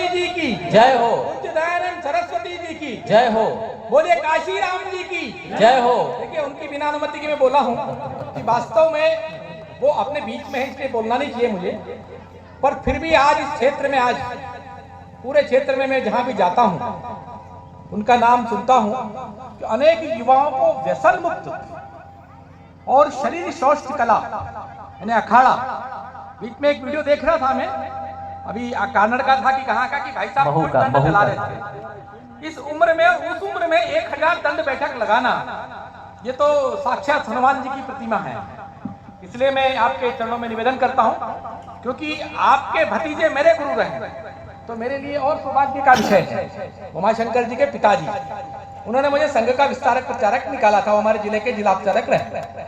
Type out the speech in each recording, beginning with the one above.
जी की जय हो। पूज्य दयानंद सरस्वती जी की जय हो। बोलिए काशी राम जी की जय हो। देखिए उनकी बिना अनुमति के मैं बोला हूँ कि वास्तव में वो अपने बीच में है, इसलिए बोलना नहीं चाहिए मुझे, पर फिर भी आज इस क्षेत्र में, आज पूरे क्षेत्र में मैं जहाँ भी जाता हूँ उनका नाम सुनता हूँ कि अनेक युवाओं को व्यसन मुक्त और शरीर शौच कला यानी अखाड़ा। बीच में एक वीडियो देख रहा था मैं, अभी कानड़ का था कि कहाँ का, कि भाई साहब महू का चला रहे थे। इस उम्र में, उस उम्र में 1000 दंड बैठक लगाना, ये तो साक्षात हनुमान जी की प्रतिमा है। इसलिए मैं आपके चरणों में निवेदन करता हूं, क्योंकि आपके भतीजे मेरे गुरु रहे तो मेरे लिए और सौभाग्य का विषय है। उमाशंकर जी के पिताजी, उन्होंने मुझे संघ का विस्तारक प्रचारक निकाला था, वो हमारे जिले के जिला प्रचारक रहे।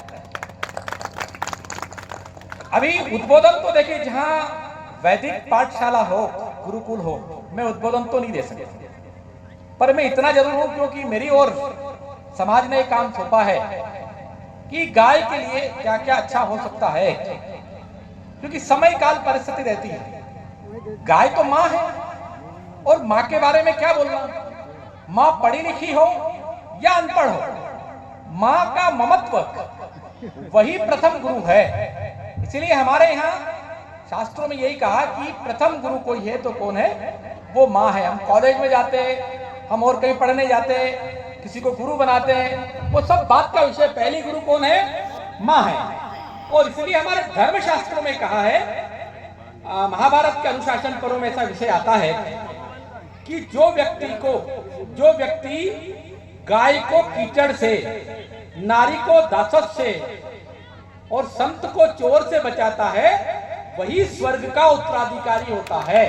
अभी उद्बोधन तो देखिए, जहां वैदिक पाठशाला हो, गुरुकुल हो, मैं उद्बोधन तो नहीं दे सकता, पर मैं इतना जरूर हूं क्योंकि मेरी और समाज ने काम सौंपा है कि गाय के लिए क्या क्या अच्छा हो सकता है, क्योंकि समय काल परिस्थिति रहती है। गाय तो माँ है, और माँ के बारे में क्या बोलना, माँ पढ़ी लिखी हो या अनपढ़ हो, माँ का ममत्व वही प्रथम गुरु है। इसलिए हमारे यहाँ शास्त्रों में यही कहा कि प्रथम गुरु कोई है तो कौन है, वो माँ है। हम कॉलेज में जाते हैं, हम और कहीं पढ़ने जाते हैं, किसी को गुरु बनाते हैं, वो सब बात का विषय, पहली गुरु कौन है, माँ है। और इसलिए हमारे धर्म शास्त्रों में कहा है, महाभारत के अनुशासन पर्व में ऐसा विषय आता है कि जो व्यक्ति गाय को कीचड़ से, नारी को दासत से और संत को चोर से बचाता है, वही स्वर्ग का उत्तराधिकारी होता है,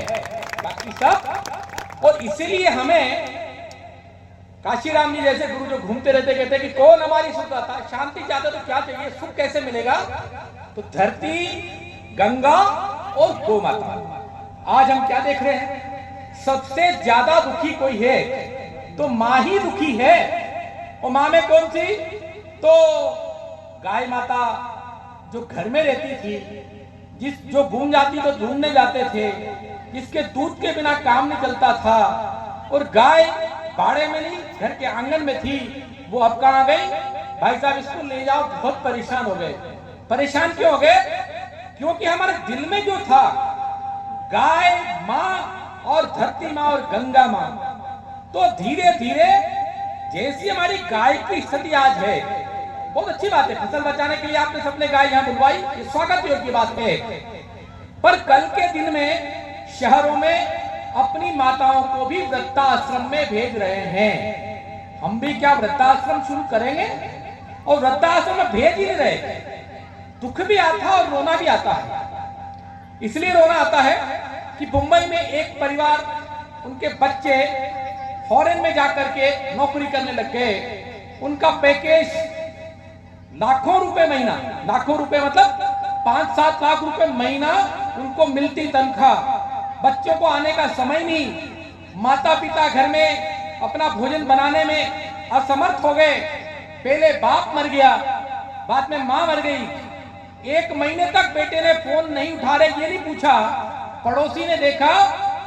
बाकी सब। और इसीलिए हमें काशीराम जी जैसे गुरु जो घूमते रहते, कहते कि कौन हमारी सुख चाहता है, शांति चाहते तो क्या चाहिए, सुख कैसे मिलेगा, तो धरती, गंगा और गौ माता। आज हम क्या देख रहे हैं, सबसे ज्यादा दुखी कोई है तो माँ ही दुखी है। और माँ में कौन सी, तो गाय माता जो घर में रहती थी, जो घूम जाती तो ढूंढने जाते थे, जिसके दूध के बिना काम नहीं चलता था, और गाय बाड़े में नहीं, घर के आंगन में थी, वो अब कहाँ गई, भाई साहब इसको ले जाओ, बहुत परेशान हो गए। परेशान क्यों हो गए, क्योंकि हमारे दिल में जो था, गाय माँ और धरती माँ और गंगा माँ, तो धीरे धीरे जैसी हमारी गाय की स्थिति आज है, बहुत अच्छी बात है, फसल बचाने के लिए आपने सबने गाय यहाँ बुलवाई, ये स्वागत योग्य बात है। पर कल के दिन में शहरों में अपनी माताओं को भी वृद्धाश्रम में भेज रहे हैं। हम भी क्या वृद्धाश्रम शुरू करेंगे, और वृद्धाश्रम में भेज ही नहीं रहे। दुख भी आता है और रोना भी आता है। इसलिए रोना आता है कि मुंबई में एक परिवार, उनके बच्चे फॉरेन में जाकर के नौकरी करने लग गए, उनका पैकेज लाखों रुपए महीना, लाखों रुपए मतलब 5-7 लाख रुपए महीना उनको मिलती तनख्वाह, बच्चों को आने का समय नहीं, माता पिता घर में अपना भोजन बनाने में असमर्थ हो गए। पहले बाप मर गया, बाद में मां मर गई, 1 महीने तक बेटे ने फोन नहीं उठा रहे, ये नहीं पूछा, पड़ोसी ने देखा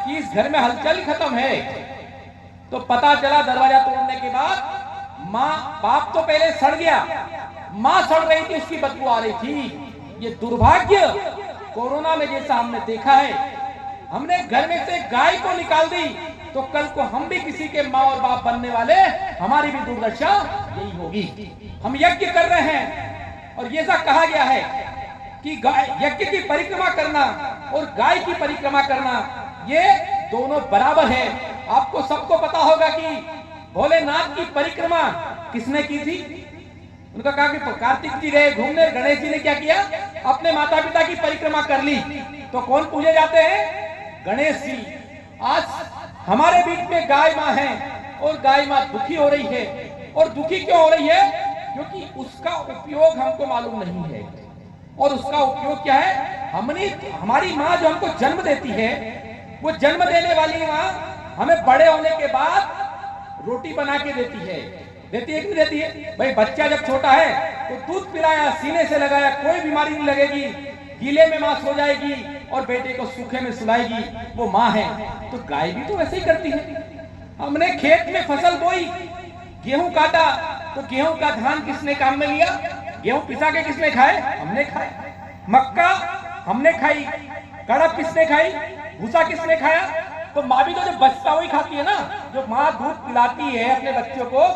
कि इस घर में हलचल खत्म है, तो पता चला दरवाजा तोड़ने के बाद, बाप तो पहले सड़ गया, मां सड़ रही थी, उसकी बदबू आ रही थी। ये दुर्भाग्य कोरोना में जैसा हमने देखा है, हमने घर में से गाय को निकाल दी, तो कल को हम भी किसी के माँ और बाप बनने वाले, हमारी भी दुर्दशा यही होगी। हम यज्ञ कर रहे हैं, और ये ऐसा कहा गया है कि यज्ञ की परिक्रमा करना और गाय की परिक्रमा करना, ये दोनों बराबर है। आपको सबको पता होगा कि भोलेनाथ की परिक्रमा किसने की थी, उनका कहा कि कार्तिक जी गए घूमने, गणेश जी ने क्या किया, अपने माता पिता की परिक्रमा कर ली, तो कौन पूजे जाते हैं, गणेश जी। आज हमारे बीच में गाय माँ है, और गाय माँ दुखी हो रही है, और दुखी क्यों हो रही है, क्योंकि उसका उपयोग हमको मालूम नहीं है। और उसका उपयोग क्या है, हमारी माँ जो हमको जन्म देती है, वो जन्म देने वाली माँ हमें बड़े होने के बाद रोटी बना के देती है कि नहीं देती है। भाई बच्चा जब छोटा है तो दूध पिलाया, सीने से लगाया, कोई बीमारी नहीं लगेगी, गीले में मां सो जाएगी और बेटे को सूखे में सुलाएगी, वो माँ है। तो गाय भी तो वैसे ही करती है। हमने खेत में फसल बोई, गेहूं काटा, तो गेहूं का धान किसने काम में लिया? गेहूं पिसा के किसने खाए? हमने खाए। मक्का हमने खाई, कड़क किसने खाई? भूसा किसने खाया? तो माँ भी तो जो बचता वही खाती है ना। जो माँ दूध पिलाती है अपने बच्चों को,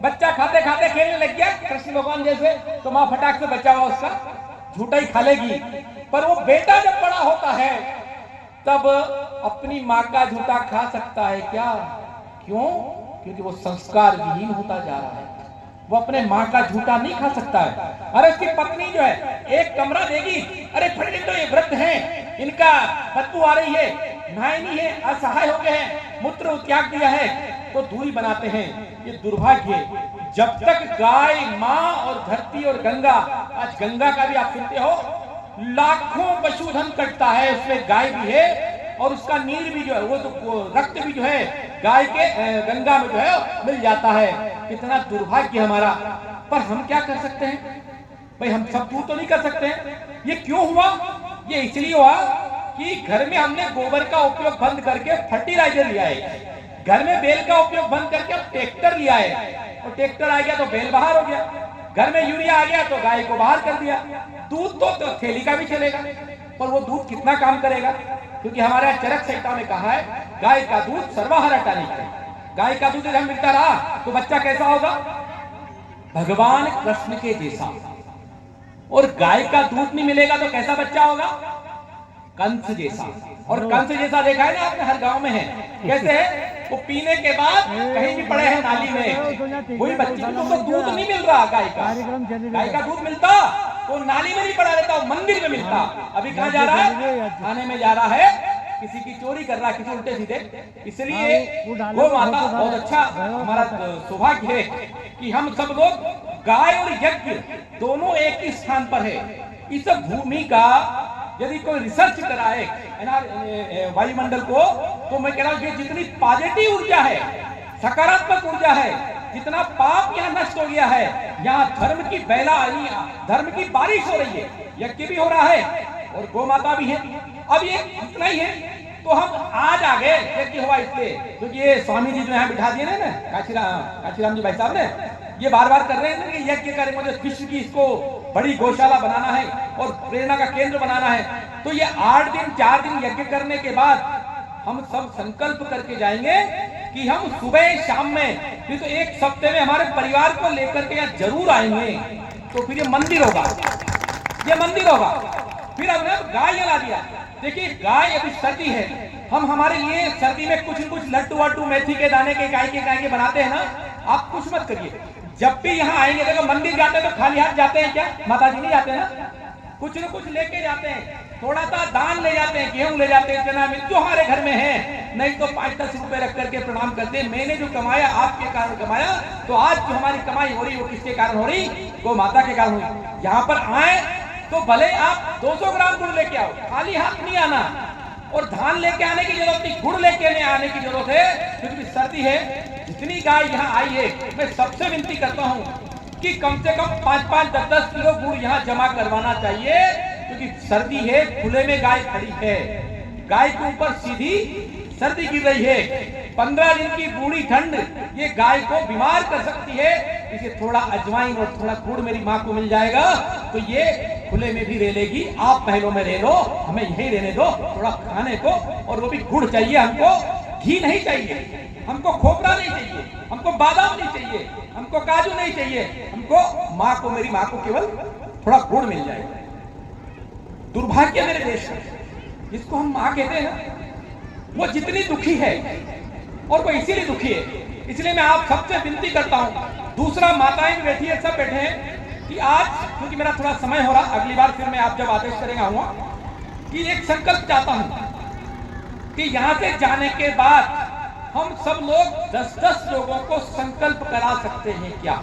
बच्चा खाते खाते खेलने लग गया कृष्ण भगवान जैसे, तो माँ फटाक से बचा हुआ उसका झूठा ही खा लेगी। पर वो बेटा जब बड़ा होता है तब अपनी माँ का झूठा खा सकता है क्या? क्यों? क्योंकि वो संस्कार विहीन होता जा रहा है। वो अपने माँ का झूठा नहीं खा सकता है। अरे उसकी पत्नी जो है एक कमरा देगी, अरे फिर तो ये वृद्ध हैं, इनका बदबू आ रही है, नहाए नहीं है, असहाय हो गए हैं, मूत्र त्याग दिया है, तो दूरी बनाते हैं। ये दुर्भाग्य। जब तक गाय, माँ और धरती और गंगा, आज गंगा का भी आप सुनते हो, लाखों पशुधन कटता है, उसमें गाय भी है, और उसका नीर भी जो है वो रक्त भी जो है गाय के गंगा में जो है मिल जाता है। कितना दुर्भाग्य हमारा। पर हम क्या कर सकते हैं भाई? हम सब दूर तो नहीं कर सकते हैं। ये क्यों हुआ? ये इसलिए हुआ कि घर में हमने गोबर का उपयोग बंद करके फर्टिलाइजर लिया है, घर में बेल का उपयोग बंद करके अब ट्रैक्टर लिया है, और ट्रैक्टर आ गया तो बेल बाहर हो गया, घर में यूरिया आ गया तो गाय को बाहर कर दिया। दूध तो थैली का भी चलेगा, पर वो दूध कितना काम करेगा? क्योंकि हमारे चरक संहिता में कहा है गाय का दूध सर्वाहार टानिक है। गाय का दूध यदि मिलता रहा तो बच्चा कैसा होगा? भगवान कृष्ण के जैसा। और गाय का दूध नहीं मिलेगा तो कैसा बच्चा होगा? कंस जैसा। और कंस जैसा देखा है ना आपने, हर गांव में है। कैसे है? वो पीने के बाद कहीं भी पड़े हैं नाली में, वही बच्चे को तो दूध नहीं मिल रहा गाय का। गाय का दूध मिलता तो नाली में नहीं पड़ा रहता, मंदिर में मिलता। अभी कहाँ जा रहा है? थाने में जा रहा है, किसी की चोरी कर रहा है, किसी उल्टे सीधे। इसलिए गौ माता बहुत अच्छा हमारा सौभाग्य है कि हम सब लोग गाय और यज्ञ दोनों एक ही स्थान पर है। इस भूमि का यदि कोई रिसर्च कराए वायुमंडल को, तो मैं कह रहा हूं कि जितनी पॉजिटिव ऊर्जा है, सकारात्मक ऊर्जा है, जितना पाप यहाँ नष्ट हो गया है, यहाँ धर्म की बेला आई, धर्म की बारिश हो रही है, यज्ञ भी हो रहा है और गौ माता भी है। अब ये इतना ही है तो हम आज आ गए यज्ञ हुआ इसलिए क्योंकि ये स्वामी जी जो यहाँ बिठा दिए ना काशीराम जी भाई साहब ने, ये बार बार कर रहे हैं कि यज्ञ करें, मुझे विश्व की इसको बड़ी गौशाला बनाना है और प्रेरणा का केंद्र बनाना है। तो ये 8 दिन 4 दिन यज्ञ करने के बाद हम सब संकल्प करके जाएंगे कि हम सुबह शाम में, फिर तो एक सप्ते में हमारे परिवार को लेकर के यहाँ जरूर आएंगे। तो फिर ये मंदिर होगा, ये मंदिर होगा। फिर हमने गाय जला दिया। देखिए गाय अभी सर्दी है, हम हमारे लिए सर्दी में कुछ न कुछ लड्डू वड्डू मेथी के दाने के गाय के बनाते हैं ना। आप कुछ मत करिए, जब भी यहाँ आएंगे, देखो मंदिर जाते हैं तो खाली हाथ जाते हैं क्या? माता जी नहीं जाते ना, कुछ न कुछ लेके जाते हैं, थोड़ा सा दान ले जाते हैं, गेहूं ले जाते हैं, चना मिर्च जो हमारे घर में है, नहीं तो 5-10 रुपए रख करके प्रणाम करते हैं। मैंने जो कमाया आपके कारण कमाया, तो आज जो हमारी कमाई हो रही वो किसके कारण हो रही? गौ माता के कारण हो रही। यहाँ पर आए तो भले आप 200 ग्राम गुड़ लेके आओ, खाली हाथ नहीं आना। और धान लेके आने की जरूरत नहीं, गुड़ लेके आने की जरूरत है, क्योंकि सर्दी है। जितनी गाय यहाँ आई है, मैं सबसे विनती करता हूँ कि कम से कम 5-5, 10-10 किलो गुड़ यहाँ जमा करवाना चाहिए, क्योंकि सर्दी है, खुले में गाय खड़ी है, गाय के ऊपर सीधी सर्दी गिर रही है। 15 दिन की बूढ़ी ठंड ये गाय को बीमार कर सकती है। इसे थोड़ा अजवाइन और थोड़ा गुड़ मेरी माँ को मिल जाएगा तो ये खुले में भी रह लेगी। आप महलों में रह लो, हमें यही रहने दो थोड़ा खाने को, और वो भी गुड़ चाहिए हमको, घी नहीं चाहिए, हमको खोपरा नहीं चाहिए, हमको बादाम नहीं चाहिए, हमको काजू नहीं चाहिए, हमको माँ को, मेरी माँ को केवल थोड़ा गुड़ मिल जाएगा। दुर्भाग्य मेरे देश का, जिसको हम माँ कहते हैं ना, वो जितनी दुखी है, और वो इसीलिए दुखी है। इसलिए मैं आप सबसे विनती करता हूं, दूसरा माताएं भी बैठी है, सब बैठे हैं, कि आज क्योंकि मेरा थोड़ा समय हो रहा, अगली बार फिर मैं आप जब आदेश करेंगे आऊंगा, कि एक संकल्प चाहता हूं कि यहां से जाने के बाद हम सब लोग 10-10 लोगों को संकल्प करा सकते हैं क्या?